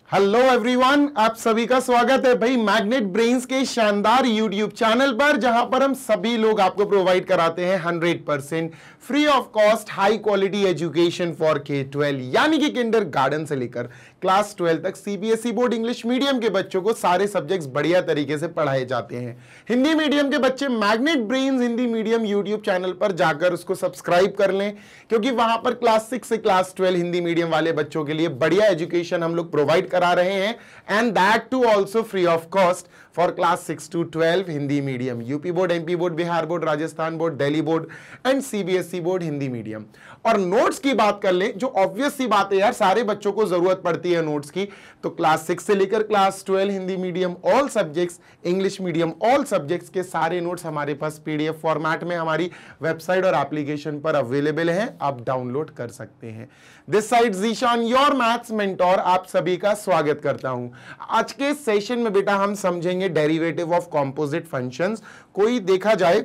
Hello everyone, आप सभी का स्वागत है भाई मैग्नेट ब्रेन्स के शानदार यूट्यूब चैनल पर, जहां पर हम सभी लोग आपको प्रोवाइड कराते हैं 100% free of cost high quality education for K-12, यानी कि किंडरगार्टन से लेकर क्लास 12 तक सीबीएसई बोर्ड इंग्लिश मीडियम के बच्चों को सारे सब्जेक्ट्स बढ़िया तरीके से पढ़ाए जाते हैं। हिंदी मीडियम के बच्चे magnet Brains Hindi medium YouTube channel पर जाकर उसको सब्सक्राइब कर लें, क्योंकि वहां पर क्लास 6 से क्लास 12 हिंदी मीडियम वाले बच्चों के लिए बढ़िया एजुकेशन हम लोग प्रोवाइड करा रहे हैं, and that too also free of cost for class 6 to 12 Hindi medium, UP board, MP board, Bihar board, Rajasthan board, Delhi board and CBSE board Hindi medium. और नोट्स की बात कर ले, जो ऑब्वियस सी बात है यार, सारे बच्चों को जरूरत पड़ती है नोट्स की, तो क्लास 6 से लेकर class 12 Hindi medium all subjects, English medium all subjects के सारे नोट्स हमारे पास पीडीएफ फॉर्मेट में हमारी वेबसाइट और एप्लीकेशन पर अवेलेबल हैं, आप डाउनलोड कर सकते हैं। This side Zeeshan, your maths mentor, आप सभी का स्वागत करता हूं। आज के सेशन में बेटा हम समझेंगे डेरिवेटिव ऑफ कॉम्पोजिट फंक्शंस। कोई देखा जाए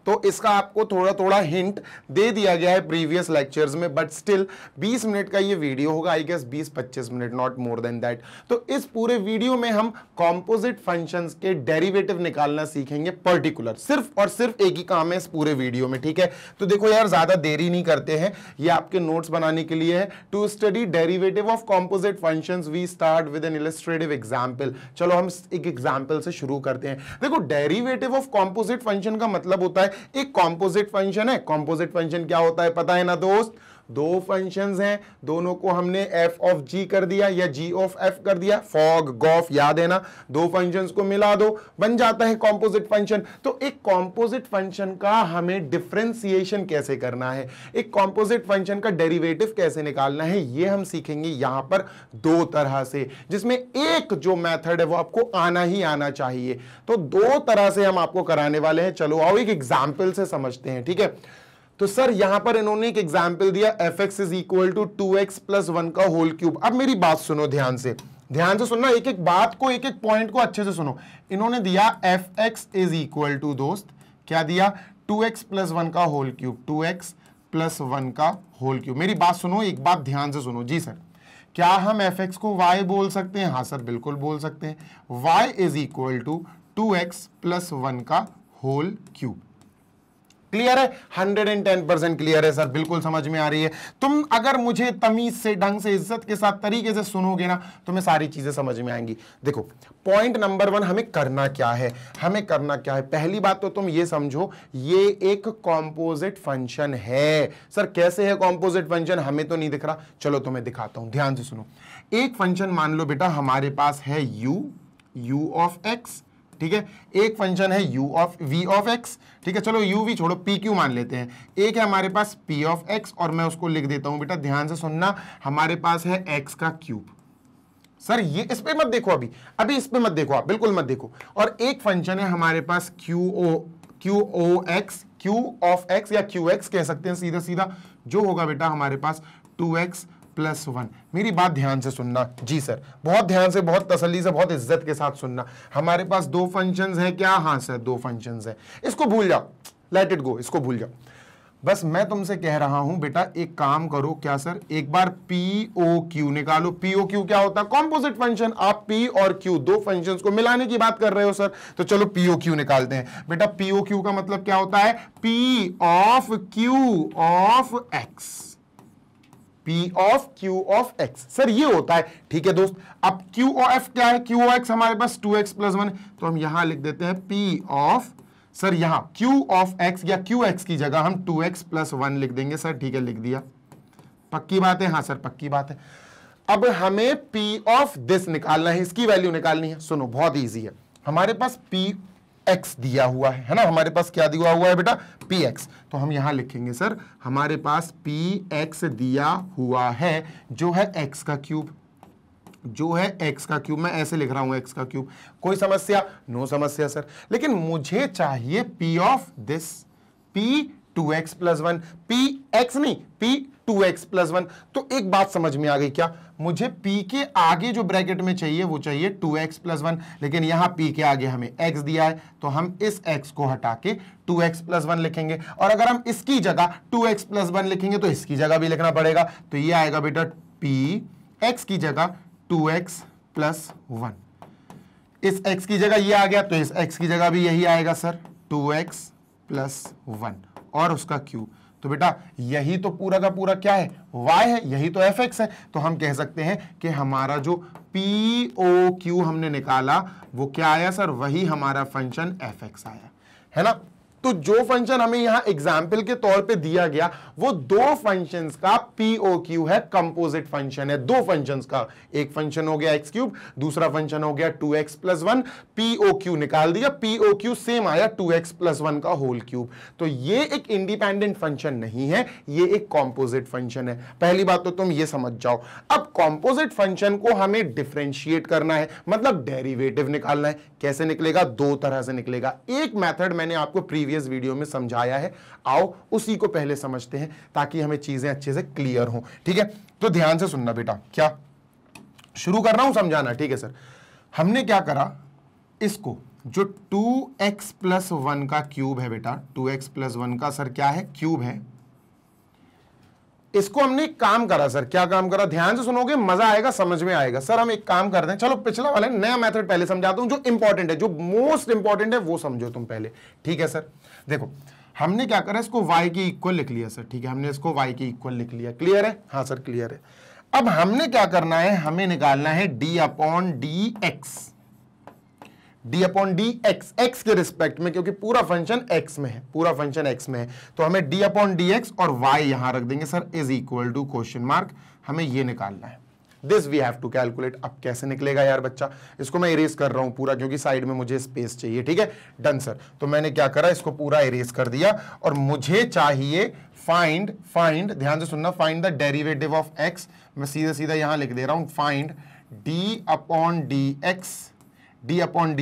तो इसका आपको थोड़ा थोड़ा हिंट दे दिया गया है प्रीवियस लेक्चर्स में, बट स्टिल 20 मिनट का ये वीडियो होगा, I guess 20-25 minute, not more than that. तो इस पूरे वीडियो में हम कॉम्पोजिट फंक्शंस के डेरिवेटिव निकालना सीखेंगे, पर्टिकुलर सिर्फ और सिर्फ एक ही काम है इस पूरे वीडियो में, ठीक है। तो देखो यार, ज्यादा देरी नहीं करते हैं, ये आपके नोट्स बनाने के लिए है। To study derivative of composite functions we start with an illustrative example. चलो हम एक एग्जाम्पल से शुरू करते हैं। देखो, डेरिवेटिव ऑफ कॉम्पोजिट फंक्शन का मतलब होता है, एक कॉम्पोजिट फंक्शन है। कॉम्पोजिट फंक्शन क्या होता है पता है ना दोस्त? दो फंक्शंस हैं, दोनों को हमने f ऑफ g कर दिया या g ऑफ f कर दिया, फॉग गॉफ, याद है ना? दो फंक्शंस को मिला दो, बन जाता है कॉम्पोजिट फंक्शन। तो एक कॉम्पोजिट फंक्शन का हमें डिफरेंशिएशन कैसे करना है, एक कॉम्पोजिट फंक्शन का डेरिवेटिव कैसे निकालना है, ये हम सीखेंगे यहां पर दो तरह से, जिसमें एक जो मेथड है वो आपको आना ही आना चाहिए। तो दो तरह से हम आपको कराने वाले हैं। चलो आओ एक एग्जाम्पल से समझते हैं, ठीक है। तो सर यहां पर इन्होंने एक एग्जाम्पल दिया, fx is equal to 2x plus 1 का होल क्यूब। अब मेरी बात सुनो ध्यान से सुनना, एक एक बात को, एक एक पॉइंट को अच्छे से सुनो। इन्होंने दिया fx इज इक्वल टू, दोस्त क्या दिया? 2x प्लस 1 का होल क्यूब, 2x प्लस 1 का होल क्यूब। मेरी बात सुनो, एक बात ध्यान से सुनो। जी सर, क्या हम fx को y बोल सकते हैं? हाँ सर, बिल्कुल बोल सकते हैं। y is equal to 2x plus 1 का होल क्यूब। क्लियर है? 110% क्लियर है सर, बिल्कुल समझ में आ रही है। तुम अगर मुझे तमीज से, ढंग से, इज्जत के साथ, तरीके से सुनोगे ना, तुम्हें सारी चीजें समझ में आएंगी। देखो, पॉइंट नंबर 1, हमें करना क्या है? हमें करना क्या है? पहली बात तो तुम ये समझो, ये एक कॉम्पोजिट फंक्शन है। सर कैसे है कॉम्पोजिट फंक्शन? हमें तो नहीं दिख रहा, चलो तुम्हें दिखाता हूं, ध्यान से सुनो। एक फंक्शन मान लो बेटा हमारे पास है u ऑफ x, ठीक है। एक फंक्शन है v ऑफ x, ठीक है। चलो u v छोड़ो, p q मान लेते हैं। एक है हमारे पास p ऑफ x, और मैं उसको लिख देता हूं बेटा, ध्यान से सुनना, हमारे पास है x का क्यूब। सर ये इस पे मत देखो, अभी इस पे मत देखो, आप बिल्कुल मत देखो। और एक फंक्शन है हमारे पास q ऑफ x या qx कह सकते हैं सीधा सीधा, जो होगा बेटा हमारे पास 2x प्लस 1। मेरी बात ध्यान से सुनना। जी सर, बहुत ध्यान से, बहुत तसल्ली से, बहुत इज्जत के साथ सुनना। हमारे पास दो फंक्शंस हैं क्या? हाँ सर, दो फंक्शंस हैं। इसको भूल जाओ, लेट इट गो, इसको भूल जाओ। बस मैं तुमसे कह रहा हूं बेटा, एक काम करो। क्या सर? एक बार POQ निकालो। POQ क्या होता है? Composite function. आप P और Q दो फंक्शंस को मिलाने की बात कर रहे हो सर, तो चलो POQ निकालते हैं। बेटा POQ का मतलब क्या होता है? P of Q of X, P of Q of X, sir ये होता है, ठीक है दोस्त। अब Q ऑफ F क्या है? Q ऑफ X हमारे पास 2x प्लस 1, तो हम यहां लिख देते हैं P ऑफ, सर यहां Q ऑफ X या QX की जगह हम 2x प्लस 1 लिख देंगे सर, ठीक है, लिख दिया। पक्की बात है? हाँ सर, पक्की बात है। अब हमें P ऑफ दिस निकालना है, इसकी वैल्यू निकालनी है। सुनो, बहुत ईजी है। हमारे पास Px दिया हुआ है ना, हमारे पास क्या दिया हुआ है बेटा? Px। तो हम यहां लिखेंगे सर, हमारे पास Px दिया हुआ है, जो है x का क्यूब, जो है x का क्यूब। मैं ऐसे लिख रहा हूं, x का क्यूब। कोई समस्या? नो समस्या सर। लेकिन मुझे चाहिए P of this, P 2x plus 1, Px नहीं, P 2x प्लस 1। तो एक बात समझ में आ गई क्या? मुझे P के आगे जो ब्रैकेट में चाहिए वो चाहिए 2x प्लस 1, लेकिन यहां P के आगे हमें x दिया है, तो हम इस x को हटा के 2x प्लस 1 लिखेंगे। और अगर हम इसकी जगह 2x प्लस 1 लिखेंगे तो इसकी जगह भी लिखना पड़ेगा, तो ये आएगा बेटा P x की जगह 2x प्लस 1। इस x की जगह ये आ गया तो इस x की जगह भी यही आएगा सर 2x प्लस 1 और उसका क्यूब। तो बेटा यही तो पूरा का पूरा क्या है, y है, यही तो fx है। तो हम कह सकते हैं कि हमारा जो POQ हमने निकाला वो क्या आया सर, वही हमारा फंक्शन fx आया, है ना। तो जो फंक्शन हमें यहां एग्जाम्पल के तौर पे दिया गया वो दो फंक्शंस का POQ है, कंपोजिट फंक्शन है, दो फंक्शंस का। एक फंक्शन हो गया x क्यूब, दूसरा फंक्शन हो गया 2x प्लस 1। POQ निकाल दिया, POQ सेम आया 2x प्लस 1 का होल क्यूब। तो ये एक इंडिपेंडेंट फंक्शन नहीं है, ये एक कंपोजिट फंक्शन है। पहली बात तो तुम ये समझ जाओ। अब कंपोजिट फंक्शन को हमें डिफरेंशिएट करना है, मतलब डेरिवेटिव निकालना है। कैसे निकलेगा, दो तरह से निकलेगा। एक मेथड मैंने आपको प्रीवियस वीडियो में समझाया है, आओ उसी को पहले समझते हैं ताकि हमें चीजें अच्छे से क्लियर हो। ठीक है, तो ध्यान से सुनना बेटा, क्या शुरू कर रहा हूं समझाना। ठीक है सर, हमने क्या करा, इसको जो 2x प्लस 1 का क्यूब है बेटा, 2x प्लस 1 का सर क्या है, क्यूब है। इसको हमने एक काम करा सर, क्या काम करा, ध्यान से सुनोगे मजा आएगा, समझ में आएगा। सर हम एक काम करते हैं, चलो पिछला वाला नया मेथड पहले समझाता हूं, जो इंपॉर्टेंट है, जो मोस्ट इंपॉर्टेंट है वो समझो तुम पहले। ठीक है सर, देखो हमने क्या करा, इसको y के इक्वल लिख लिया सर। ठीक है, हमने इसको y के इक्वल लिख लिया। क्लियर है, हाँ सर क्लियर है। अब हमने क्या करना है, हमें निकालना है d upon D X, d upon D x, x के रिस्पेक्ट में, क्योंकि पूरा फंक्शन x में है, पूरा फंक्शन x में है। तो हमें d अपॉन डी एक्स और y यहां रख देंगे sir, is equal to question mark. हमें ये निकालना है, this we have to calculate. अब कैसे निकलेगा यार बच्चा, इसको मैं इरेज कर रहा हूं पूरा, क्योंकि साइड में मुझे स्पेस चाहिए। ठीक है, डन सर। तो मैंने क्या करा, इसको पूरा इरेज कर दिया और मुझे चाहिए फाइंड, ध्यान से सुनना, find the derivative of x। मैं सीधा सीधा यहां लिख दे रहा हूं, find d upon D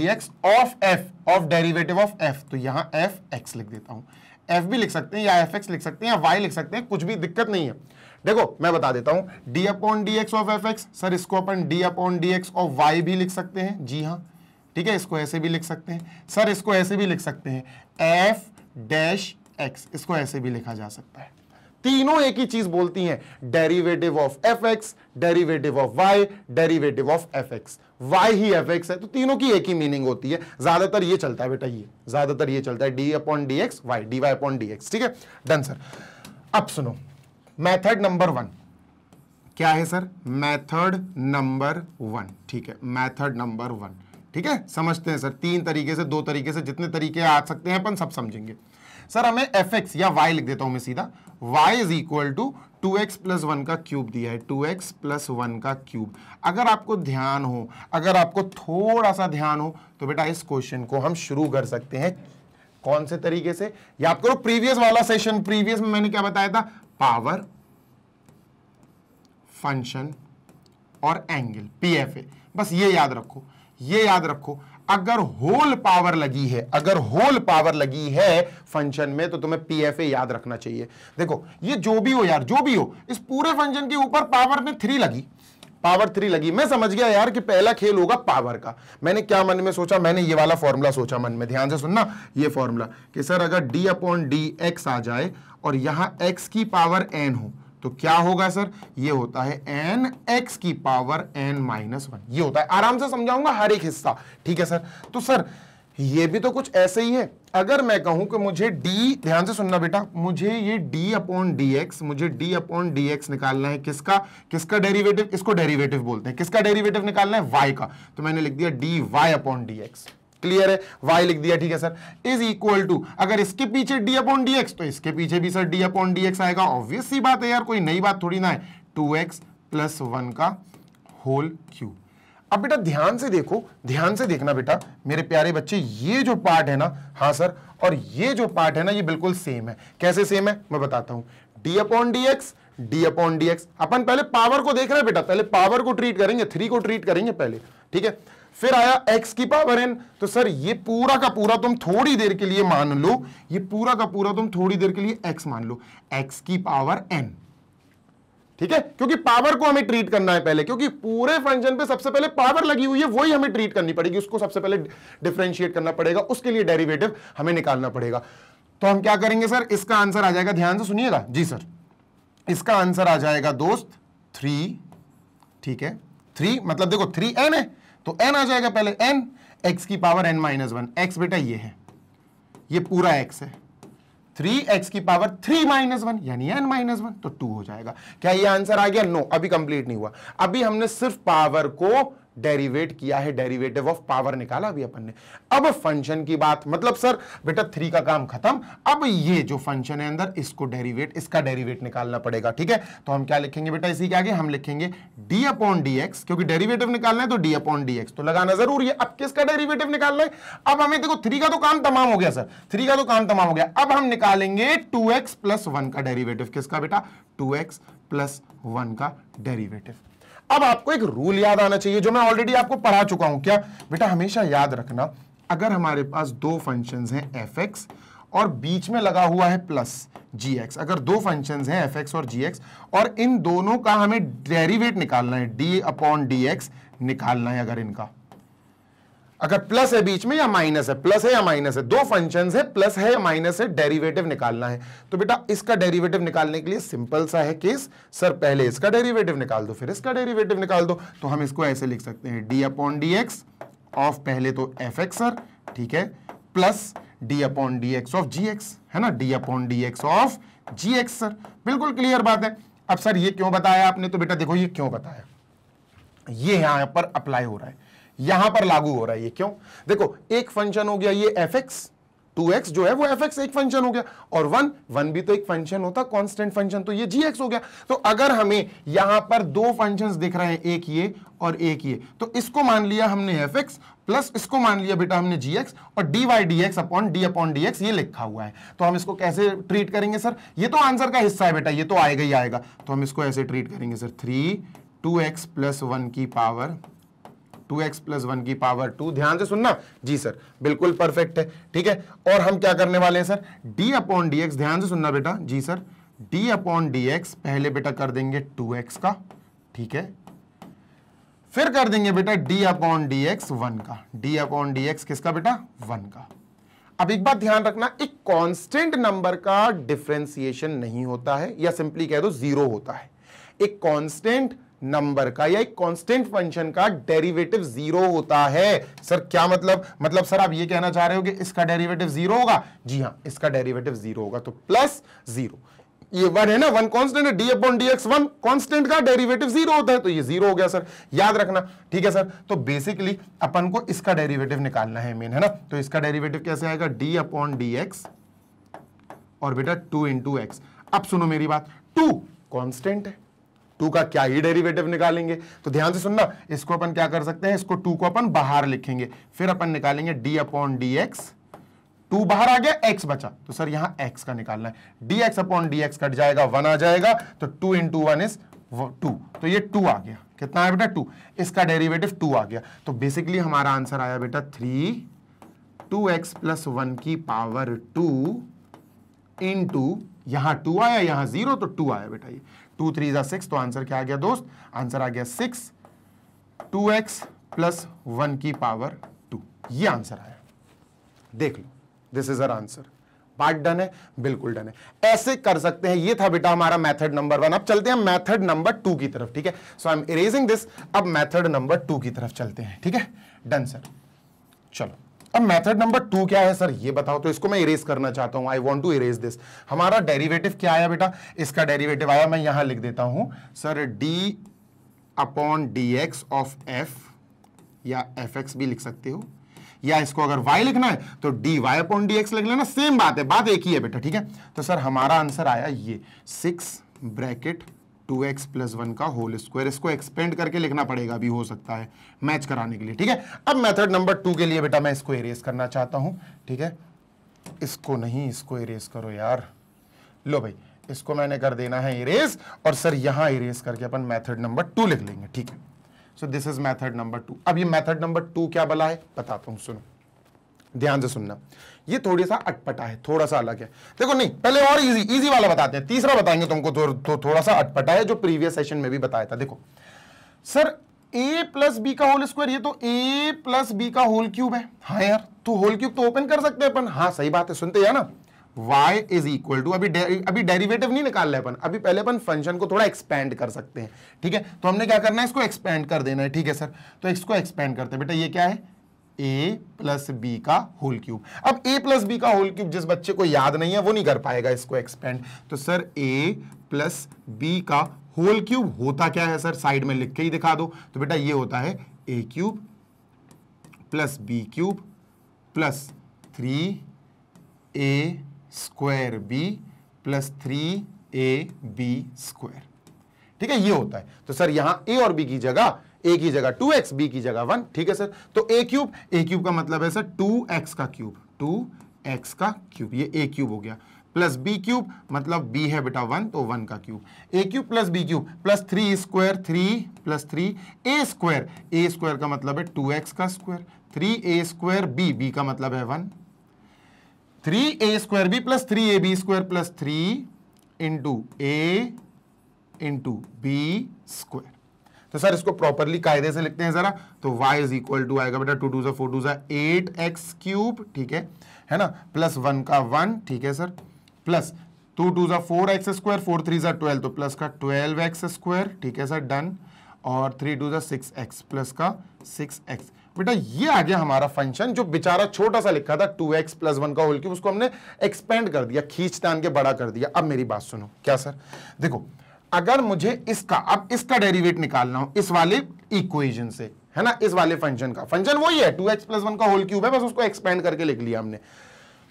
x of f, of derivative of f। तो यहां f(x) लिख देता हूं, f भी लिख सकते हैं या fx लिख सकते हैं या y लिख सकते हैं, कुछ भी दिक्कत नहीं है। देखो मैं बता देता हूं, d upon D x of fx, sir इसको अपन d upon D x of y भी लिख सकते हैं, जी हाँ। ठीक है, इसको ऐसे भी लिख सकते हैं सर, इसको ऐसे भी लिख सकते हैं, f(x), इसको ऐसे भी लिखा जा सकता है। तीनों एक ही चीज बोलती हैं, derivative of fx, derivative of y, derivative of fx। y he fx है, तो तीनों की एक ही मीनिंग होती है। ज्यादातर ये चलता है बेटा, ये ज्यादातर ये चलता है, d upon D X Y, dy upon D X. ठीक है, डन सर। अब सुनो, मेथड नंबर 1 क्या है सर, मेथड नंबर 1। ठीक है, मेथड नंबर 1। ठीक है, समझते हैं सर, तीन तरीके से, दो तरीके से, जितने तरीके आ सकते हैं अपन सब समझेंगे। सर हमें fx या y लिख देता हूं मैं सीधा, y is equal to 2x plus 1 का क्यूब दिया है, 2x प्लस 1 का क्यूब। अगर आपको ध्यान हो, अगर आपको थोड़ा सा ध्यान हो तो बेटा इस क्वेश्चन को हम शुरू कर सकते हैं कौन से तरीके से, याद करो प्रीवियस वाला सेशन, प्रीवियस में मैंने क्या बताया था, पावर, फंक्शन और एंगल, PFA। बस ये याद रखो, ये याद रखो। अगर होल पावर लगी है, अगर होल पावर लगी है फंक्शन में, तो तुम्हें PFA याद रखना चाहिए। देखो ये जो भी हो यार, जो भी हो, इस पूरे फंक्शन के ऊपर पावर में 3 लगी, पावर 3 लगी। मैं समझ गया यार कि पहला खेल होगा पावर का। मैंने क्या मन में सोचा, मैंने ये वाला फॉर्मूला सोचा मन में, ध्यान से सुनना, ये फॉर्मूला कि सर अगर d अपॉन डी एक्स आ जाए और यहां x की पावर n हो तो क्या होगा सर, ये होता है n x की पावर n माइनस 1। ये होता है, आराम से समझाऊंगा हर एक हिस्सा। ठीक है सर, तो सर ये भी तो कुछ ऐसे ही है। अगर मैं कहूं कि मुझे d, ध्यान से सुनना बेटा, मुझे ये d अपॉन डी एक्स, मुझे d अपॉन डी एक्स निकालना है, किसका, किसका डेरिवेटिव, इसको डेरिवेटिव बोलते हैं, किसका डेरिवेटिव निकालना है, y का। तो मैंने लिख दिया dy upon D x. Clear है, y लिख दिया। ठीक है सर, इज इक्वल टू, अगर इसके पीछे d अपॉन डी एक्स तो इसके पीछे भी sir d upon D x आएगा। ऑब्वियस सी बात है यार, कोई नई बात थोड़ी ना है, 2x प्लस 1 का होल क्यूब। अब बेटा ध्यान से देखो, ध्यान से देखना बेटा मेरे प्यारे बच्चे, ये जो पार्ट है ना, हाँ सर, और ये जो पार्ट है ना, ये बिल्कुल सेम है। कैसे सेम है मैं बताता हूं, d upon D X, d upon D X. अपन पहले पावर को देख रहे हैं बेटा, पहले पावर को ट्रीट करेंगे, 3 को ट्रीट करेंगे पहले। ठीक है, फिर आया x की पावर n। तो सर ये पूरा का पूरा तुम थोड़ी देर के लिए मान लो, ये पूरा का पूरा तुम थोड़ी देर के लिए x मान लो, x की पावर n। ठीक है, क्योंकि पावर को हमें ट्रीट करना है पहले, क्योंकि पूरे फंक्शन पे सबसे पहले पावर लगी हुई है, वही हमें ट्रीट करनी पड़ेगी, उसको सबसे पहले डिफरेंशिएट करना पड़ेगा, उसके लिए डेरिवेटिव हमें निकालना पड़ेगा। तो हम क्या करेंगे सर, इसका आंसर आ जाएगा, ध्यान से सुनिएगा जी सर, इसका आंसर आ जाएगा दोस्त 3। ठीक है, 3 मतलब देखो 3n है तो n आ जाएगा पहले, n x की पावर n माइनस 1, x बेटा ये है, ये पूरा x है, 3x की पावर 3 माइनस 1 यानी n माइनस 1 तो 2 हो जाएगा। क्या ये आंसर आ गया? नो, अभी कंप्लीट नहीं हुआ, अभी हमने सिर्फ पावर को डेरिवेट किया है, डेरिवेटिव ऑफ पावर निकाला अभी अपन ने। अब फंक्शन की बात, मतलब सर बेटा 3 का काम खत्म, अब ये जो फंक्शन है अंदर इसको डेरिवेट, इसका डेरिवेट निकालना पड़ेगा, ठीक है। तो हम क्या लिखेंगे बेटा इसी के आगे? हम लिखेंगे d अपॉन dx, क्योंकि डेरिवेटिव निकालना है तो d अपॉन dx तो लगाना जरूरी है। अब किसका डेरिवेटिव निकालना है? अब हमें देखो 3 का तो काम तमाम हो गया सर, 3 का तो काम तमाम हो गया, अब हम निकालेंगे 2x प्लस 1 का डेरिवेटिव। किसका बेटा? 2x प्लस 1 का डेरिवेटिव। अब आपको एक रूल याद आना चाहिए जो मैं ऑलरेडी आपको पढ़ा चुका हूं। क्या बेटा? हमेशा याद रखना, अगर हमारे पास दो फंक्शंस हैं fx और बीच में लगा हुआ है प्लस gx, अगर दो फंक्शंस हैं fx और gx और इन दोनों का हमें डेरिवेट निकालना है, d अपॉन dx निकालना है, अगर इनका अगर प्लस है बीच में या माइनस है, प्लस है या माइनस है, दो फंक्शंस है, प्लस है या माइनस है, डेरिवेटिव निकालना है। तो बेटा इसका डेरिवेटिव निकालने के लिए सिंपल सा है केस, सर पहले इसका डेरिवेटिव निकाल दो फिर इसका डेरिवेटिव निकाल दो। तो हम इसको ऐसे लिख सकते हैं, d अपॉन dx ऑफ पहले तो fx सर, ठीक है, plus d upon dx of gx, है ना, d upon dx of gx sir. बिल्कुल क्लियर बात है। अब सर ये क्यों बताया आपने? तो बेटा देखो ये क्यों बताया, ये यहां पर अप्लाई हो रहा है, यहां पर लागू हो रहा है। ये क्यों? देखो एक फंक्शन हो गया ये fx, 2x जो है वो fx एक फंक्शन हो गया, और 1 भी तो एक फंक्शन होता, कांस्टेंट फंक्शन, तो ये gx हो गया। तो अगर हमें यहां पर दो फंक्शंस दिख रहे हैं, एक ये और एक ये, तो इसको मान लिया हमने fx प्लस इसको मान लिया बेटा हमने gx, और dy dx upon d upon dx ये लिखा हुआ है। तो हम इसको कैसे ट्रीट करेंगे सर? ये तो आंसर का हिस्सा है बेटा, ये तो आएगा ही आएगा, तो हम इसको ऐसे ट्रीट करेंगे सर, 2x प्लस 1 की पावर 2x प्लस 1 की पावर 2। ध्यान से सुनना जी सर, बिल्कुल परफेक्ट है, ठीक है। और हम क्या करने वाले हैं सर? d अपॉन dx, ध्यान से सुनना बेटा जी सर, d अपॉन dx पहले बेटा कर देंगे 2x का, ठीक है, फिर कर देंगे बेटा d अपॉन dx 1 का, d अपॉन dx किसका बेटा? 1 का। अब एक बात ध्यान रखना, एक कांस्टेंट नंबर का डिफरेंशिएशन नहीं होता है, या सिंपली कह दो जीरो होता है। एक कांस्टेंट नंबर का या एक कांस्टेंट फंक्शन का डेरिवेटिव जीरो होता है। सर क्या मतलब? मतलब सर आप ये कहना चाह रहे हो कि इसका डेरिवेटिव जीरो होगा? जी हां, इसका डेरिवेटिव जीरो होगा, तो प्लस जीरो, ये 1 है ना, 1 कांस्टेंट है, d अपॉन dx 1 कांस्टेंट का डेरिवेटिव जीरो होता है, तो ये जीरो हो गया सर, याद रखना, ठीक है सर। तो बेसिकली अपन को इसका डेरिवेटिव निकालना है मेन, है ना। तो इसका डेरिवेटिव कैसे आएगा? d अपॉन dx और बेटा 2 इंटू एक्स। अब सुनो मेरी बात, 2 कांस्टेंट है, 2 का क्या ही डेरिवेटिव निकालेंगे? तो ध्यान से सुनना, इसको अपन क्या कर सकते हैं, इसको 2 को अपन बाहर लिखेंगे, फिर अपन निकालेंगे d अपॉन dx, 2 बाहर आ गया, x बचा, तो सर यहां x का निकालना है, dx अपॉन dx कट जाएगा, 1 आ जाएगा, तो 2 इंटू 1 इज 2, तो ये 2 आ गया। कितना है बेटा? 2, इसका डेरिवेटिव 2 आ गया। तो बेसिकली हमारा आंसर आया बेटा 2x प्लस 1 की पावर 2 इंटू, यहां 2 आया, यहां 0, तो 2 आया बेटा, ये 2 3 जा 6, तो आंसर क्या आ गया दोस्त? आंसर आ गया 6, 2x प्लस 1 की पावर 2, ये आंसर आया। देख लो, दिस इज आवर आंसर। बात डन है? बिल्कुल डन है। ऐसे कर सकते हैं। ये था बेटा हमारा मेथड नंबर 1। अब चलते हैं मेथड नंबर 2 की तरफ, ठीक है। सो आई एम इरेजिंग दिस। अब मेथड नंबर 2 की तरफ चलते हैं, ठीक है। Done sir. चलो अब मेथड नंबर 2 क्या है सर, ये बताओ। तो इसको मैं इरेज करना चाहता हूं, I want to erase this. हमारा डेरिवेटिव क्या आया बेटा? इसका डेरिवेटिव आया, मैं यहां लिख देता हूं sir, d upon dx of f, या fx भी लिख सकते हो, या इसको अगर y लिखना है तो dy अपॉन dx लिख लेना, सेम बात है, बात एक ही है बेटा, ठीक है। तो सर हमारा आंसर आया ये 6 ब्रैकेट 2x प्लस 1 का होल स्क्वायर। इसको एक्सपेंड करके लिखना पड़ेगा, भी हो सकता है मैच कराने के लिए, ठीक है। अब मेथड नंबर 2 के लिए बेटा मैं इसको इरेज करना चाहता हूं, ठीक है। इसको नहीं, इसको इरेज करो यार। लो भाई, इसको मैंने कर देना है इरेज, और सर यहां इरेज करके अपन मेथड नंबर 2 लिख लेंगे, ठीक है। So this is method number 2। अब ये मेथड नंबर 2 क्या बला है बताता हूं, सुनो ध्यान से सुनना। ये थोड़ी सा अटपटा है, थोड़ा सा अलग है। देखो नहीं, पहले और इजी वाला बताते हैं, तीसरा बताएंगे तुमको तो थोड़ा सा अटपटा है, जो प्रीवियस सेशन में भी बताया था। देखो सर, a प्लस बी का होल स्क्वायर, ये तो a प्लस बी का होल क्यूब है। हाँ यार, तो होल क्यूब तो ओपन कर सकते हैं अपन। हाँ सही बात है, सुनते हैं ना, y इज इक्वल टू, अभी डेरिवेटिव नहीं निकाल रहे अपन, अभी पहले अपन फंक्शन को थोड़ा एक्सपेंड कर सकते हैं, ठीक है। तो हमने क्या करना है, इसको एक्सपेंड कर देना है, ठीक है सर। तो इसको एक्सपेंड करते हैं बेटा, ये क्या है, a प्लस बी का होल क्यूब। अब a प्लस बी का होल क्यूब जिस बच्चे को याद नहीं है वो नहीं कर पाएगा इसको एक्सपेंड। तो सर a प्लस बी का होल क्यूब होता क्या है सर, साइड में लिख के ही दिखा दो। तो बेटा ये होता है a cube plus B cube plus 3a square B plus 3ab square, ठीक है, ये होता है। तो सर यहां a और b की जगह, a की जगह 2x, b की जगह 1, ठीक है सर। तो a क्यूब का मतलब है सर 2x का क्यूब, 2x का क्यूब, ये a क्यूब हो गया, प्लस b क्यूब मतलब b है बेटा 1, तो 1 का cube, a cube plus b cube plus 3 square, 3 plus 3 a square का मतलब है 2x का स्क्वायर, 3a स्क्वायर b का मतलब है 1, 3a square b plus 3ab square plus 3 into a into b square. तो सर इसको प्रॉपरली कायदे से लिखते हैं जरा, तो y इज इक्वल टू आएगा बेटा 2 2 जा 4 2 जा 8x क्यूब, ठीक है ना, प्लस 1 का 1, ठीक है सर, प्लस 2 2 जा 4x स्क्वायर, 4 3 जा 12, तो प्लस का 12x स्क्वायर, ठीक है सर, डन। और 3 2 जा 6x प्लस का 6x। बेटा ये आ गया हमारा फंक्शन, जो बेचारा छोटा सा लिखा था 2x प्लस 1 का होल क्यूब, उसको हमने एक्सपेंड कर दिया, खींच तान के बड़ा कर दिया। अब मेरी बात सुनो, क्या सर, देखो अगर मुझे अब इसका डेरिवेट निकालना हो इस वाले इक्वेशन से, है ना, इस वाले फंक्शन का, फंक्शन वही है 2x प्लस 1 का होल क्यूब है, बस उसको एक्सपेंड करके लिख लिया हमने।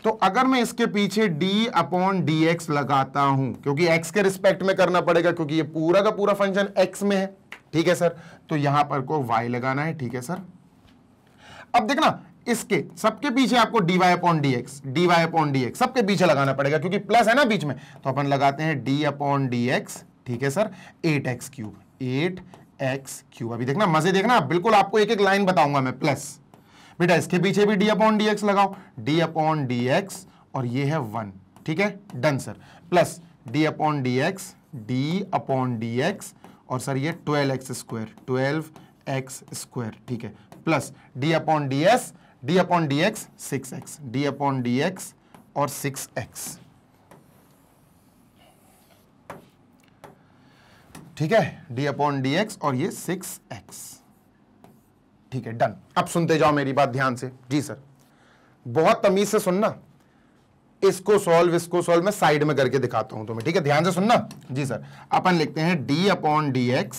तो अगर मैं इसके पीछे d अपॉन dx लगाता हूं, क्योंकि x के रिस्पेक्ट में करना पड़ेगा, क्योंकि ये पूरा का पूरा फंक्शन x में है, ठीक है सर, तो यहां पर को y लगाना है, ठीक है सर। अब देखना इसके सबके पीछे आपको dy अपॉन dx सबके पीछे लगाना पड़ेगा, क्योंकि प्लस है ना बीच में, तो अपन लगाते हैं d अपॉन dx, ठीक है सर, 8x क्यूब। अभी देखना मजे, देखना बिल्कुल आपको एक एक लाइन बताऊंगा मैं, प्लस बेटा इसके पीछे भी d अपॉन dx लगाओ, d अपॉन dx और ये है 1, ठीक है, done sir, plus d upon dx और सर ये 12x स्क्वायर, ठीक है, plus d upon dx 6x, d upon dx और 6x, ठीक है, d अपॉन dx और ये 6x, ठीक है, डन। अब सुनते जाओ मेरी बात ध्यान से, जी सर, बहुत तमीज से सुनना, इसको सॉल्व मैं साइड में करके दिखाता हूं तुम्हें, ठीक है, ध्यान से सुनना, जी सर। अपन लिखते हैं d upon dx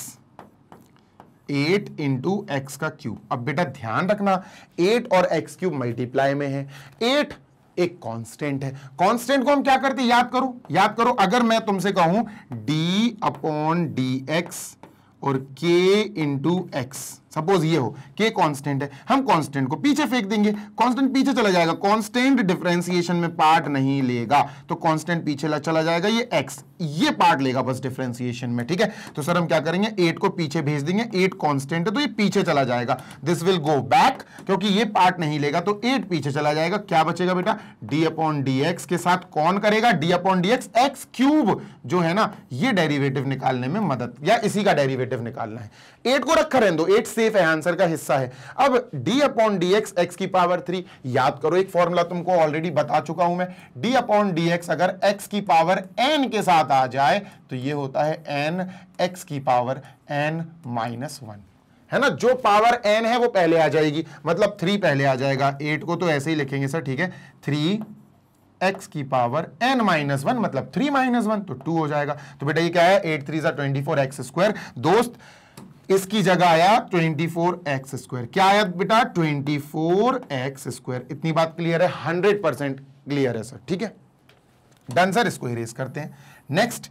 8 into x का क्यूब। अब बेटा ध्यान रखना 8 और x क्यूब मल्टीप्लाई में है, 8 एक कांस्टेंट है, कांस्टेंट को हम क्या करते हैं, याद करो, अगर मैं तुमसे कहूं d अपॉन dx और k इंटू एक्स, सपोज ये हो, k कांस्टेंट है, हम कांस्टेंट को पीछे फेंक देंगे, कांस्टेंट पीछे चला जाएगा, कांस्टेंट डिफरेंशिएशन में पार्ट नहीं लेगा, तो कांस्टेंट पीछे चला जाएगा, ये x ये पार्ट लेगा बस डिफरेंशिएशन में, ठीक है। तो सर हम क्या करेंगे, 8 को पीछे भेज देंगे, 8 कांस्टेंट है तो ये पीछे चला जाएगा, दिस विल गो बैक, क्योंकि ये पार्ट नहीं लेगा तो 8 पीछे चला जाएगा, क्या बचेगा बेटा, d अपॉन dx के साथ कौन करेगा, d upon dx x cube जो है ना, ये डेरिवेटिव निकालने में मदद, या इसी का डेरिवेटिव निकालना है। 8 को रखा रहने दो, 8 सेफ है, आंसर का हिस्सा है। अब d अपॉन dx x की पावर 3, याद करो एक फॉर्मूला तुमको ऑलरेडी बता चुका हूं मैं, d अपॉन dx अगर x की पावर n के साथ आ जाए तो ये होता है n x की पावर n माइनस 1, है ना, जो पावर n है वो पहले आ जाएगी, मतलब 3 पहले आ जाएगा, 8 को तो ऐसे ही लिखेंगे सर, ठीक है, 3x की पावर n माइनस 1 मतलब 3 माइनस 1 तो 2 हो जाएगा। तो बेटा ये क्या है, 8 3 जा 24x स्क्वायर, दोस्त इसकी जगह आया 24x स्क्वायर, क्या आया बेटा, 24x स्क्वायर। इतनी बात क्लियर है, 100% क्लियर है सर, ठीक है, डन सर। इसको इरेज करते हैं। नेक्स्ट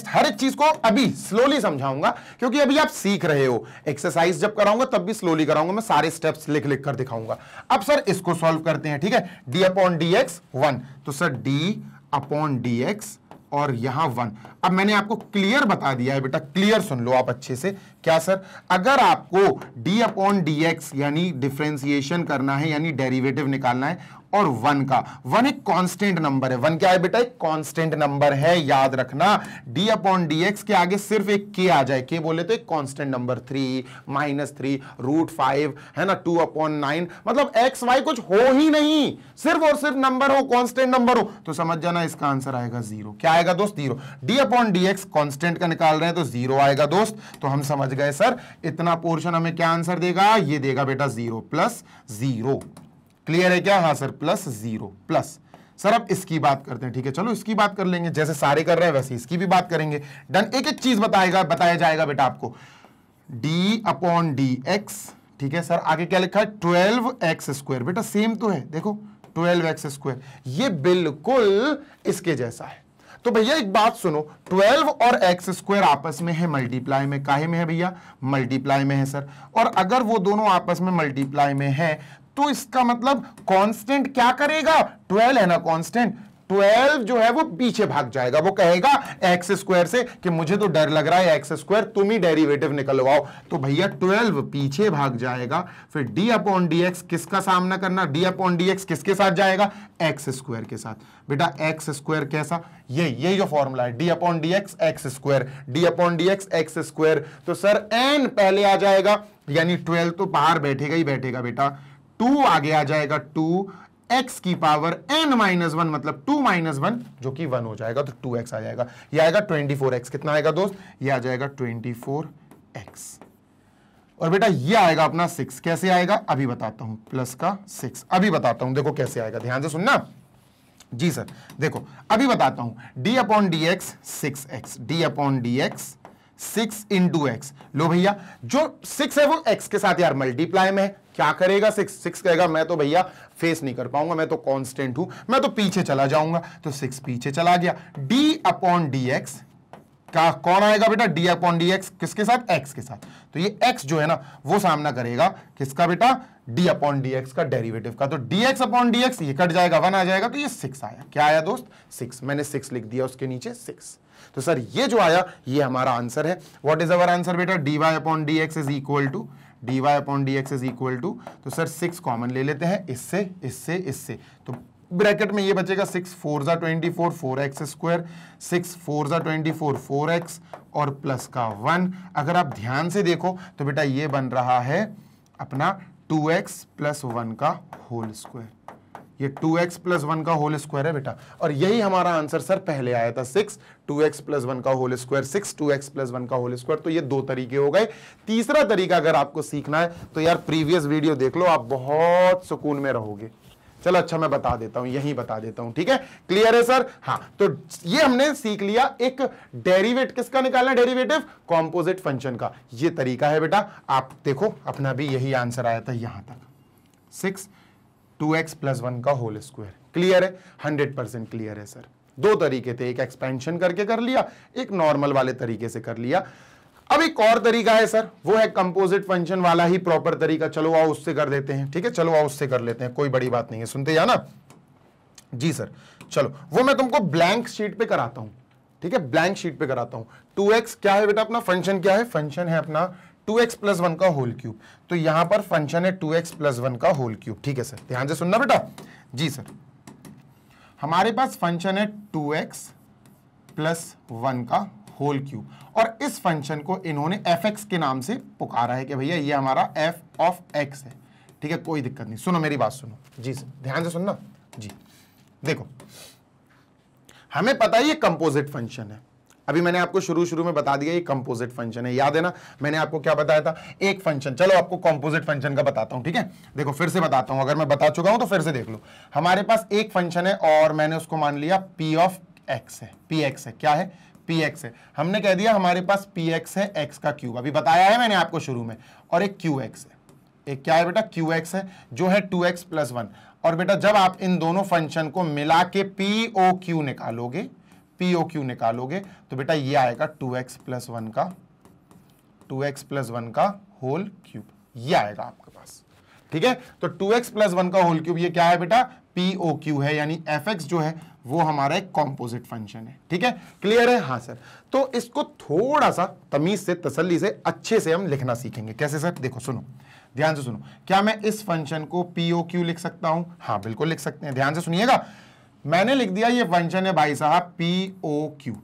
हर एक चीज को अभी स्लोली समझाऊंगा, क्योंकि अभी आप सीख रहे हो, एक्सरसाइज जब कराऊंगा तब भी स्लोली कराऊंगा, मैं सारे स्टेप्स लिख लिख कर दिखाऊंगा। अब सर इसको सॉल्व करते हैं, ठीक है, d अपॉन dx 1, तो सर d अपॉन dx और यहां 1। अब मैंने आपको क्लियर बता दिया है बेटा, क्लियर सुन लो आप अच्छे से, क्या सर, अगर आपको d अपॉन डी एक्स यानी डिफरेंशिएशन करना है यानी डेरिवेटिव निकालना है, और वन का, वन एक कांस्टेंट नंबर है, वन क्या है बेटा, एक कांस्टेंट नंबर है, याद रखना d अपॉन डी एक्स के आगे सिर्फ एक k आ जाए, k बोले तो एक कांस्टेंट नंबर, 3 -3 √5 है ना, 2 अपॉन 9, मतलब x y कुछ हो ही नहीं, सिर्फ और सिर्फ नंबर हो, कांस्टेंट नंबर हो, तो समझ जाना इसका आंसर आएगा 0। क्या आएगा दोस्त, 0। d upon D x constant का निकाल रहे हैं तो 0 आएगा दोस्त, तो हम समझ गए सर इतना पोर्शन हमें क्या आंसर देगा, ये देगा बेटा 0 + 0। क्लियर है क्या, हाँ सर, +0 प्लस। सर अब इसकी बात करते हैं, ठीक है, चलो इसकी बात कर लेंगे, जैसे सारे कर रहे हैं वैसे इसकी भी बात करेंगे। डन। एक एक चीज बताया जाएगा बेटा आपको, d अपॉन डी एक्स, ठीक है सर, आगे क्या लिखा है 12x², बेटा सेम तो है, देखो 12x², ये बिल्कुल इसके जैसा है। तो भैया एक बात सुनो, 12 और x² आपस में है मल्टीप्लाई में, काहे में है भैया, मल्टीप्लाई में है सर, और अगर वो दोनों आपस में मल्टीप्लाई में है तो इसका मतलब कांस्टेंट क्या करेगा, 12 है ना कांस्टेंट, 12 जो है वो पीछे भाग जाएगा, वो कहेगा x² से कि मुझे तो डर लग रहा है x², तुम ही डेरिवेटिव निकलवाओ, तो भैया 12 पीछे भाग जाएगा, फिर d अपॉन डी एक्स किसका सामना करना, d अपॉन डी एक्स किसके साथ जाएगा, x² के साथ। बेटा x² कैसा, यही जो फॉर्मूला है, d upon D x x², d upon D x x², तो सर n पहले आ जाएगा, यानी 12 तो बाहर बैठेगा ही बैठेगा बेटा, 2 आगे आ जाएगा, 2x की पावर n -1, मतलब 2 - 1 जो कि 1 हो जाएगा, तो 2x आ जाएगा, ये आएगा 24x, कितना आएगा दोस्त, ये आ जाएगा 24x, और बेटा ये आएगा अपना 6, कैसे आएगा अभी बताता हूं, प्लस का 6, अभी बताता हूं, देखो कैसे आएगा, ध्यान से सुनना जी सर, देखो अभी बताता हूं, d upon D x 6x, d upon D x 6 × x, लो भैया जो 6 है वो x के साथ यार मल्टीप्लाई में है, क्या करेगा 6 कहेगा मैं तो भैया फेस नहीं कर पाऊंगा, मैं तो कांस्टेंट हूं, मैं तो पीछे चला जाऊंगा, तो 6 पीछे चला गया, d अपॉन डी एक्स का कौन आएगा बेटा, d अपॉन डी एक्स किसके साथ, x के साथ, तो ये x जो है ना वो सामना करेगा किसका बेटा, d अपॉन डी एक्स का डेरिवेटिव का, तो dx अपॉन डी एक्स ये कट जाएगा, 1 आ जाएगा, तो ये 6 आया, क्या आया दोस्त 6, मैंने 6 लिख दिया उसके नीचे 6, तो सर ये जो आया ये हमारा आंसर है। व्हाट इज अवर आंसर बेटा, dy upon D x is equal to, dy upon D x is equal to, तो सर 6 कॉमन ले लेते हैं, इससे, तो ब्रैकेट में ये बचेगा 6 4 * 24 4x², 6 4 * 24 4x और प्लस का 1, अगर आप ध्यान से देखो तो बेटा ये बन रहा है अपना 2x + 1 का होल स्क्वायर, ये 2x + 1 का होल स्क्वायर है बेटा, और यही हमारा आंसर सर पहले आया था 6 2x + 1 का होल स्क्वायर, 6 2x + 1 का होल स्क्वायर, तो ये 2 तरीके हो गए। तीसरा तरीका अगर आपको सीखना है तो यार प्रीवियस वीडियो देख लो, आप बहुत सुकून में रहोगे। चलो अच्छा मैं बता देता हूं, यही बता देता हूं, ठीक है, क्लियर है सर, हाँ, तो ये हमने सीख लिया एक डेरिवेटिव किसका निकालना, डेरिवेटिव कॉम्पोजिट फंक्शन का, ये तरीका है बेटा, आप देखो अपना भी यही आंसर आया था यहां तक, 6 2x + 1 का होल स्क्वायर, क्लियर है, 100% क्लियर है सर। 2 तरीके थे, एक एक्सपेंशन करके कर लिया, एक नॉर्मल वाले तरीके से कर लिया। अब एक और तरीका है सर, वो है कंपोजिट फंक्शन वाला ही प्रॉपर तरीका, चलो आओ उससे कर देते हैं, ठीक है, चलो आओ उससे कर लेते हैं, कोई बड़ी बात नहीं है, सुनते जाना जी सर, चलो वो मैं तुमको ब्लैंक शीट पे कराता हूं, ठीक है, ब्लैंक शीट पे कराता हूं। 2x क्या है बेटा अपना, फंक्शन क्या है, फंक्शन है अपना 2x + 1 का होल क्यूब, तो यहां पर फंक्शन है 2x + 1 का होल क्यूब, ठीक है सर, ध्यान से सुनना बेटा जी सर, हमारे पास फंक्शन है 2x + 1 का होल क्यूब, और इस फंक्शन को इन्होंने fx के नाम से पुकारा है कि भैया ये हमारा f ऑफ x है, ठीक है, कोई दिक्कत नहीं, सुनो मेरी बात सुनो जी सर, ध्यान से सुनना जी, देखो हमें पता है ये कंपोजिट फंक्शन है, अभी मैंने आपको शुरू में बता दिया ये कंपोजिट फंक्शन है, याद है ना, मैंने आपको क्या बताया था, एक फंक्शन, चलो आपको कंपोजिट फंक्शन का बताता हूं, ठीक है, देखो फिर से बताता हूं, अगर मैं बता चुका हूं तो फिर से देख लो, हमारे पास एक फंक्शन है और मैंने उसको मान लिया p ऑफ x है, px है, क्या है px है, हमने कह दिया हमारे पास px है x का क्यूब, अभी बताया है मैंने आपको शुरू में, और एक qx है, एक क्या है बेटा qx है जो है 2x + 1, और बेटा जब आप इन दोनों फंक्शन को मिला के POQ निकालोगे तो बेटा ये आएगा 2x + 1 का होल क्यूब, ये आएगा आपके पास, ठीक है, तो 2x + 1 का होल क्यूब ये क्या है बेटा POQ है, यानी fx जो है वो हमारा एक कॉम्पोजिट फंक्शन है। ठीक है, क्लियर है? हाँ सर। तो इसको थोड़ा सा तमीज से, तसल्ली से, अच्छे से हम लिखना सीखेंगे। कैसे सर? देखो सुनो, ध्यान से सुनो। क्या मैं इस फंक्शन को POQ लिख सकता हूं? हाँ बिल्कुल लिख सकते हैं। ध्यान से सुनिएगा, मैंने लिख दिया ये फंक्शन है भाई साहब POQ।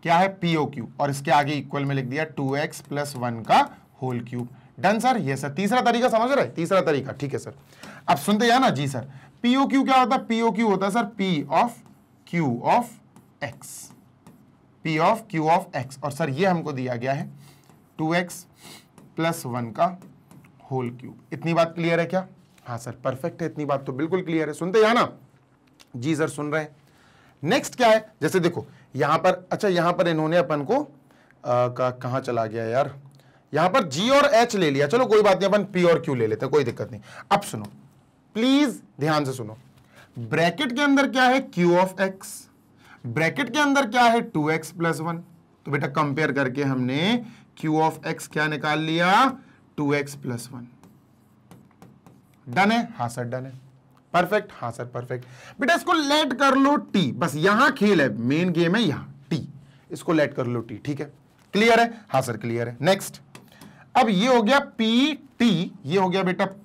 क्या है? POQ। और इसके आगे इक्वल में लिख दिया 2x + 1 का होल क्यूब। Done sir? ये सर तीसरा तरीका समझ रहे? तीसरा तरीका, ठीक है सर। अब सुनते हैं ना जी सर, POQ क्या होता है? POQ होता है sir P of Q of X, P of Q of X। और सर ये हमको दिया गया है 2x + 1 का होल क्यूब। इतनी बात क्लियर है क्या? हाँ सर परफेक्ट है, इतनी बात तो बिल्कुल क्लियर है। सुनते हैं ना जी सर? सुन रहे हैं। नेक्स्ट क्या है? जैसे देखो यहां पर, अच्छा यहां पर इन्होंने अपन को कहां चला गया यार, यहां पर G और H ले लिया। चलो कोई बात नहीं, अपन P और Q ले लेते हैं, कोई दिक्कत नहीं। अब सुनो प्लीज, ध्यान से सुनो। ब्रैकेट के अंदर क्या है? Q ऑफ X, ब्रैकेट के अंदर क्या है? 2x + 1। तो बेटा कंपेयर करके हमने Q ऑफ X क्या निकाल लिया? 2x + 1। डन है? हाँ सर डन है, परफेक्ट। हाँ सर परफेक्ट। बेटा इसको लेट कर लो T, बस यहां खेल है, मेन गेम है यहां T, इसको लेट कर लो T। ठीक है, क्लियर है? हाँ सर क्लियर है। नेक्स्ट, अब ये हो गया PT, ये हो गया बेटा PT,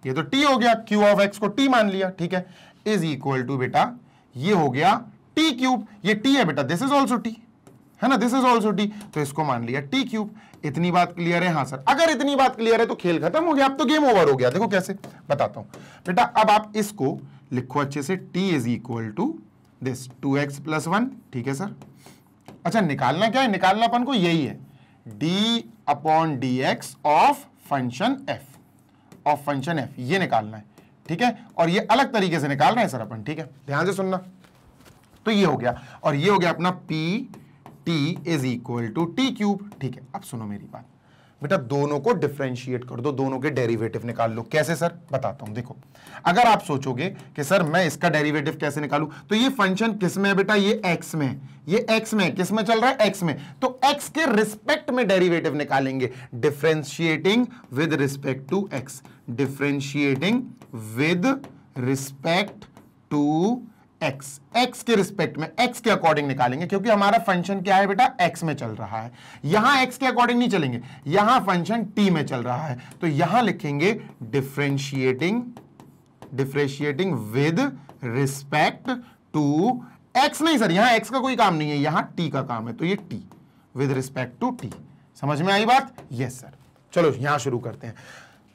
ये तो T हो गया, Q ऑफ X को T मान लिया। ठीक है, इज इक्वल टू बेटा ये हो गया T³। ये T है बेटा, दिस इज ऑल्सो T है ना, दिस इज ऑल्सो T, तो इसको मान लिया T³। इतनी बात क्लियर है? हाँ सर। अगर इतनी बात क्लियर है तो खेल खत्म हो गया, अब तो गेम ओवर हो गया। देखो कैसे बताता हूं बेटा। अब आप इसको लिखो अच्छे से, T is equal to this 2x + 1। ठीक है सर। अच्छा निकालना क्या है? निकालना अपन को यही है, d/dx of function f, of function f, ये निकालना है। ठीक है, और ये अलग तरीके से निकालना है सर अपन। ठीक है, ध्यान से सुनना। तो ये हो गया, और ये हो गया अपना PT is equal to T³। ठीक है, अब सुनो मेरी बात बेटा, दोनों को डिफरेंशिएट कर दो, दोनों के डेरिवेटिव निकाल लो। कैसे सर? बताता हूं। देखो अगर आप सोचोगे कि सर मैं इसका डेरिवेटिव कैसे निकालूं, तो ये फंक्शन किस में है बेटा? ये x में है, ये x में है। किस में चल रहा है? x में। तो x के रिस्पेक्ट में डेरिवेटिव निकालेंगे, differentiating with respect to x, differentiating with respect to x, x के रिस्पेक्ट में, x के अकॉर्डिंग निकालेंगे, क्योंकि हमारा फंक्शन क्या है बेटा? x में चल रहा है। यहां x के अकॉर्डिंग नहीं चलेंगे, यहां फंक्शन t में चल रहा है। तो यहां लिखेंगे differentiating with respect to x। नहीं सर, यहां x का कोई काम नहीं है, यहां t का काम है, तो ये t with respect to t। समझ में आई बात? Yes sir. चलो यहां शुरू करते हैं।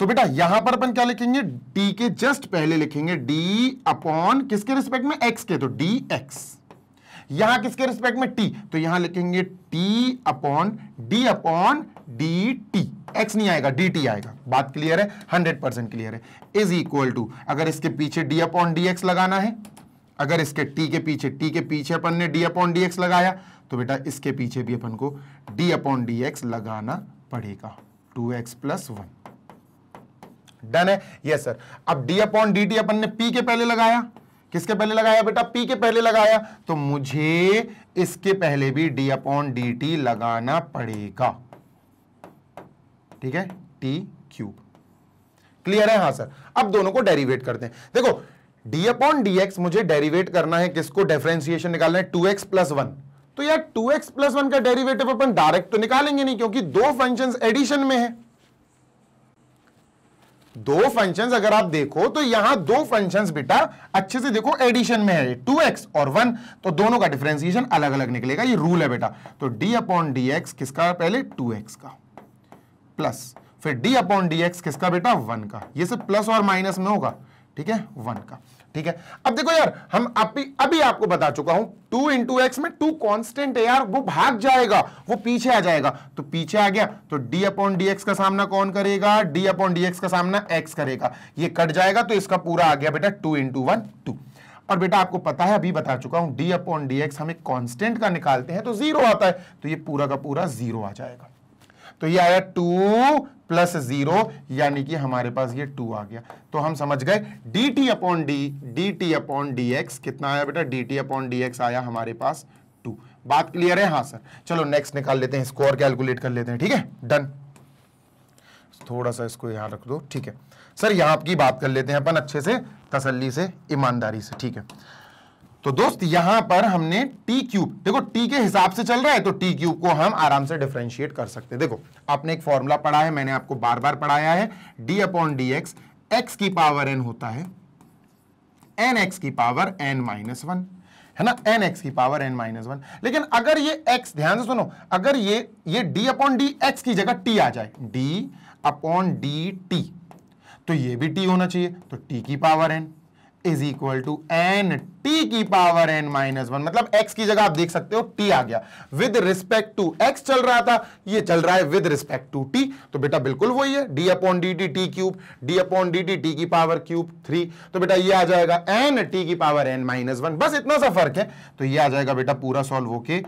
तो बेटा यहां पर अपन क्या लिखेंगे? d के जस्ट पहले लिखेंगे d अपॉन किसके रिस्पेक्ट में? x के, तो dx। यहां किसके रिस्पेक्ट में? t, तो यहां लिखेंगे t अपॉन dt। x नहीं आएगा, dt आएगा। बात क्लियर है? 100% क्लियर है। इज इक्वल टू, अगर इसके पीछे d अपॉन dx लगाना है, अगर इसके t के पीछे अपन ने d अपॉन dx लगाया, तो बेटा इसके पीछे भी अपन को d अपॉन dx लगाना पड़ेगा, 2x + 1। डन है? Yes sir. अब d अपॉन dt अपन ने p के पहले लगाया, किसके पहले लगाया बेटा? p के पहले लगाया, तो मुझे इसके पहले भी d अपॉन dt लगाना पड़ेगा। ठीक है, T³। क्लियर है? हाँ सर। अब दोनों को डेरिवेट करते हैं। देखो d अपॉन dx मुझे डेरिवेट करना है, किसको? डिफरेंशिएशन निकालना है 2x + 1। तो यार 2x + 1 का डेरिवेटिव अपन डायरेक्ट तो निकालेंगे नहीं, क्योंकि दो फंक्शंस एडिशन में है। दो फंक्शंस अगर आप देखो तो यहां दो फंक्शंस बेटा अच्छे से देखो एडिशन में है, 2x और 1, तो दोनों का डिफरेंशिएशन अलग अलग निकलेगा, ये रूल है बेटा। तो d अपॉन dx किसका? पहले 2x का, प्लस फिर d अपॉन dx किसका बेटा? 1 का। ये सब प्लस और माइनस में होगा, ठीक है, 1 का। ठीक है, अब देखो यार, हम अभी आपको बता चुका हूं 2 इंटू एक्स में 2 कांस्टेंट है यार, वो भाग जाएगा, वो पीछे आ जाएगा, तो पीछे आ गया तो d अपॉन डी एक्स का सामना कौन करेगा? d अपॉन डी एक्स का सामना x करेगा, ये कट जाएगा, तो इसका पूरा आ गया बेटा 2 इंटू 1 2। और बेटा आपको पता है, अभी बता चुका हूं, d अपॉन डी एक्स हम एक कांस्टेंट का निकालते हैं तो 0 आता है, तो ये पूरा का पूरा 0 आ जाएगा। तो ये आया 2 प्लस 0, यानी कि हमारे पास ये 2 आ गया। तो हम समझ गए dt अपॉन डी एक्स कितना आया बेटा? dt अपॉन डी एक्स आया हमारे पास 2। बात क्लियर है? हाँ सर। चलो नेक्स्ट निकाल लेते हैं, स्कोर कैलकुलेट कर लेते हैं। ठीक है, डन। थोड़ा सा इसको यहां रख दो, ठीक है सर। यहां की बात कर लेते हैं अपन अच्छे से, तसल्ली से, ईमानदारी से, ठीक है। तो दोस्त यहां पर हमने टी क्यूब, देखो टी के हिसाब से चल रहा है तो टी क्यूब को हम आराम से डिफरेंशिएट कर सकते हैं। देखो आपने एक फॉर्मूला पढ़ा है, मैंने आपको बार बार पढ़ाया है, D upon D x, x की पावर एन होता है एन एक्स की पावर एन माइनस वन, है ना, एन एक्स की पावर एन माइनस वन। लेकिन अगर ये एक्स, ध्यान से सुनो, अगर ये डी अपॉन डी एक्स की जगह टी आ जाए, डी अपॉन डी टी, तो ये भी टी होना चाहिए, तो टी की power n is equal to n t की पावर एन माइनस वन। मतलब एक्स की जगह आप देख सकते हो टी आ गया, विद रिस्पेक्ट टू एक्स चल रहा था, ये चल रहा है विद रिस्पेक्ट टू टी, तो बेटा बिल्कुल वही है, D upon d T T cube, D upon d T T की पावर क्यूब 3, तो बेटा ये आ जाएगा एन टी की पावर एन माइनस वन। बस इतना सा फर्क है, तो ये आ जाएगा बेटा पूरा सॉल्व होके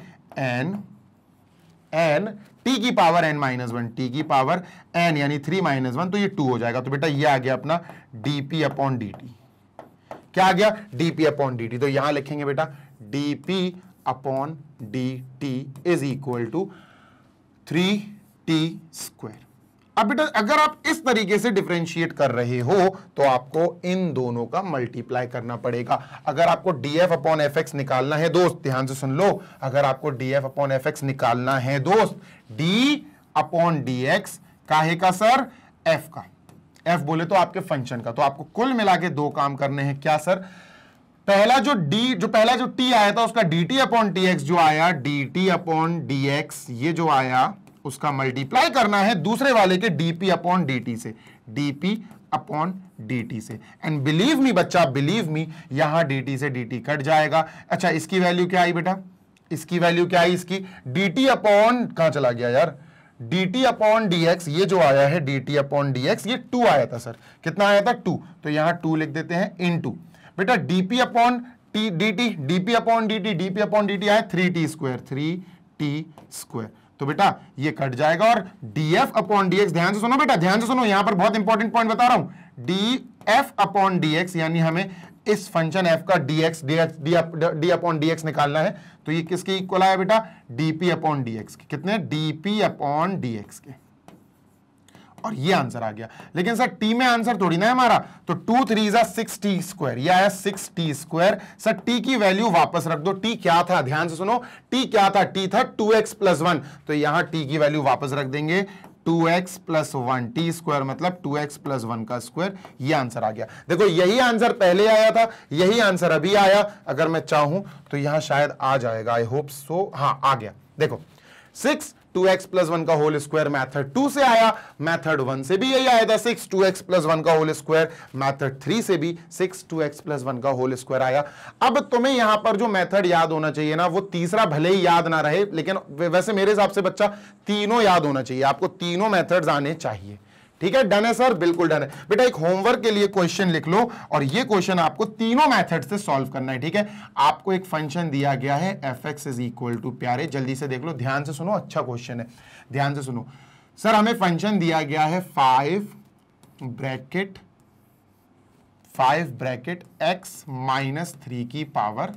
एन टी की power n minus one, t की पावर एन यानी 3 माइनस वन, तो ये 2 हो जाएगा। तो बेटा ये आ गया अपना डीपी अपॉन डी टी, क्या आ गया, डीपी अपॉन डी टी। तो यहां लिखेंगे बेटा dp upon d t is equal to 3t square. अब बेटा अगर आप इस तरीके से डिफरेंशिएट कर रहे हो तो आपको इन दोनों का मल्टीप्लाई करना पड़ेगा। अगर आपको df अपॉन एफ एक्स निकालना है दोस्त, ध्यान से सुन लो, अगर आपको df अपॉन एफ एक्स निकालना है दोस्त, d अपॉन डी एक्स काहे का सर, f का, f बोले तो आपके फंक्शन का, तो आपको कुल मिला के 2 काम करने हैं। क्या सर, पहला जो t आया था उसका dt अपॉन dx जो आया, dt अपॉन dx ये जो आया उसका मल्टीप्लाई करना है दूसरे वाले के dp अपॉन dt से, dp अपॉन dt से। एंड बिलीव मी बच्चा, बिलीव मी, यहां dt से dt कट जाएगा। अच्छा इसकी वैल्यू क्या आई बेटा, इसकी वैल्यू क्या आई, इसकी dt अपॉन, कहां चला गया यार, dt अपॉन dx, ये जो आया है dt अपॉन dx ये 2 आया था सर, कितना आया था 2, तो यहां 2 लिख देते हैं इनटू बेटा dp upon dt, dp upon dt, dp upon dt आया 3t स्क्वायर, 3t स्क्वायर, तो बेटा ये कट जाएगा। और df अपॉन dx, ध्यान से सुनो बेटा, ध्यान से सुनो, यहां पर बहुत इंपॉर्टेंट पॉइंट बता रहा हूं, df अपॉन dx यानी हमें इस फंक्शन f का dx d अपॉन dx निकालना है, तो ये किसके इक्वल आया बेटा, dp अपॉन dx के, कितने, dp अपॉन dx के, और ये आंसर आ गया। लेकिन सर t में आंसर थोड़ी ना है हमारा, तो 2 3 6t स्क्वायर, ये आया 6t स्क्वायर। सर t की वैल्यू वापस रख दो, t क्या था, ध्यान से सुनो, t क्या था, t था 2x प्लस 1, तो यहां t की वैल्यू वापस रख देंगे 2x प्लस 1, t स्क्वायर मतलब 2x प्लस 1 का स्क्वायर, ये आंसर आ गया। देखो यही आंसर पहले आया था, यही आंसर अभी आया, अगर मैं चाहूं तो यहां शायद आ जाएगा, आई होप सो, हाँ आ गया। देखो 6 2x प्लस 1 का होल स्क्वायर मैथड 2 से आया, मैथड 1 से भी यही आया था 6 2x प्लस 1 का होल स्क्वायर, मैथड 3 से भी 6 2x प्लस 1 का होल स्क्वायर आया। अब तुम्हें यहां पर जो मेथड याद होना चाहिए ना, वो तीसरा भले ही याद ना रहे, लेकिन वैसे मेरे हिसाब से बच्चा तीनों याद होना चाहिए, आपको तीनों मेथड्स आने चाहिए। ठीक है, डन है सर, बिल्कुल डन है बेटा। एक होमवर्क के लिए क्वेश्चन लिख लो और ये क्वेश्चन आपको तीनों मेथड से सॉल्व करना है। ठीक है, आपको एक फंक्शन दिया गया है f x is equal to, प्यारे जल्दी से देख लो, ध्यान से सुनो, अच्छा क्वेश्चन है, ध्यान से सुनो। सर हमें फंक्शन दिया गया है 5 ब्रैकेट x माइनस 3 की पावर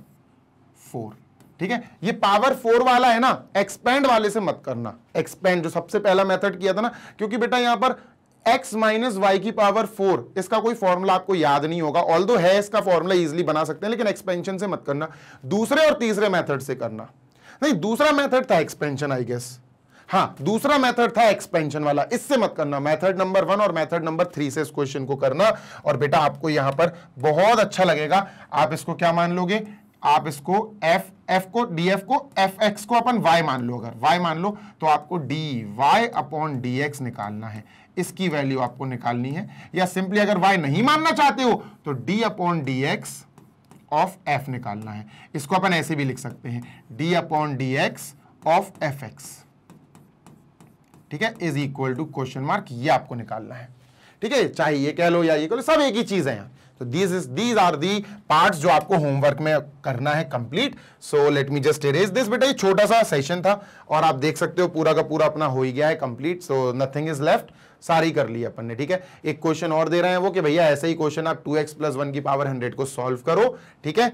4। ठीक है, ये पावर 4 वाला है ना, एक्सपेंड वाले से मत करना, एक्सपेंड जो सबसे पहला मेथड किया था ना, क्योंकि बेटा यहां पर x माइनस वाई की पावर 4, इसका कोई फॉर्मूला आपको याद नहीं होगा, ऑल्दो है इसका फॉर्मूला इजीली बना सकते हैं, लेकिन एक्सपेंशन से मत करना, दूसरे और तीसरे मेथड से करना। नहीं, दूसरा मेथड था एक्सपेंशन आई गेस, हाँ दूसरा मेथड था एक्सपेंशन वाला, इससे मत करना, मेथड नंबर 1 और मेथड नंबर 3 से इस क्वेश्चन को करना। और बेटा आपको यहां पर बहुत अच्छा लगेगा, आप इसको क्या मान लोगे, आप इसको f को df को fx को अपन y मान लो, अगर y मान लो तो आपको dy अपॉन dx निकालना है, इसकी वैल्यू आपको निकालनी है। या सिंपली अगर y नहीं मानना चाहते हो तो d upon dx of f निकालना है, इसको अपन ऐसे भी लिख सकते हैं d upon dx of fx, ठीक है, is equal to question mark, ये आपको निकालना है। ठीक है, चाहे ये कह लो या ये कह लो, सब एक ही चीज है यहाँ। तो these are the parts जो आपको होमवर्क में करना है complete. So let me just erase this. बेटा ये छोटा सा सेशन था और आप देख सकते हो पूरा का पूरा अपना हो ही गया है complete, so nothing is left, सारी कर ली अपन ने। ठीक है, एक क्वेश्चन और दे रहे हैं वो कि भैया ऐसे ही क्वेश्चन आप 2x प्लस 1 की पावर 100 को सॉल्व करो। ठीक है,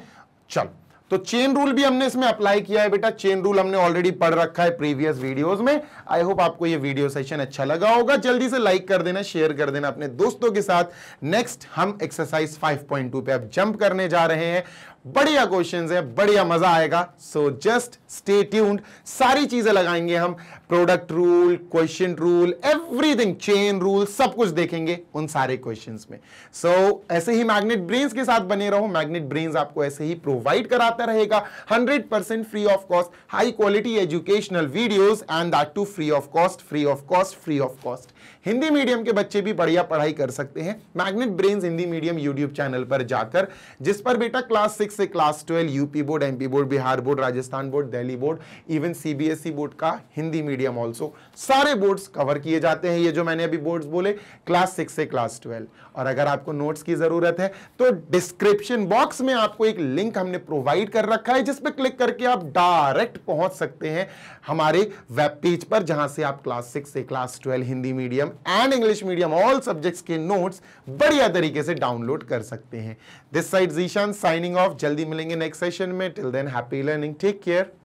चलो तो चेन रूल भी हमने इसमें अप्लाई किया है बेटा। चेन रूल हमने ऑलरेडी पढ़ रखा है प्रीवियस वीडियोस में। आई होप आपको ये वीडियो सेशन अच्छा लगा होगा। जल्दी से लाइक कर देना, शेयर कर देना अपने दोस्तों के साथ। नेक्स्ट हम एक्सरसाइज 5.2 पे अब जंप करने जा रहे हैं। बढ़िया क्वेश्चंस है, बढ़िया मजा आएगा। So just stay tuned. सारी चीजें लगाएंगे हम, product rule, question rule, everything, chain rule, सब कुछ देखेंगे उन सारे क्वेश्चंस में। सो ऐसे ही मैग्नेट ब्रेन्स के साथ बने रहो। मैग्नेट ब्रेन्स आपको ऐसे ही प्रोवाइड कराता रहेगा 100% free of cost, high quality educational videos and that too free of cost, free of cost, free of cost. Hindi medium के बच्चे भी बढ़िया पढ़ाई कर सकते हैं Magnet Brains Hindi medium YouTube channel पर जाकर, जिस पर बेटा क्लास 6 से class 12 UP board, MP board, Bihar board, Rajasthan board, Delhi board, even CBSE board का हिंदी मीडियम ऑल्सो, सारे बोर्ड्स कवर किए जाते हैं। ये जो मैंने अभी बोर्ड्स बोले, क्लास 6 से क्लास 12। और अगर आपको नोट्स की जरूरत है तो डिस्क्रिप्शन बॉक्स में आपको एक लिंक हमने प्रोवाइड कर रखा है, जिस पर क्लिक करके आप डायरेक्ट पहुंच सकते हैं हमारे वेब पेज पर, जहां से आप क्लास 6 से class 12 Hindi medium and English medium all subjects के नोट्स बढ़िया तरीके से डाउनलोड कर सकते हैं। This side Zeeshan signing off. जल्दी मिलेंगे नेक्स्ट सेशन में। Till then happy learning, take care.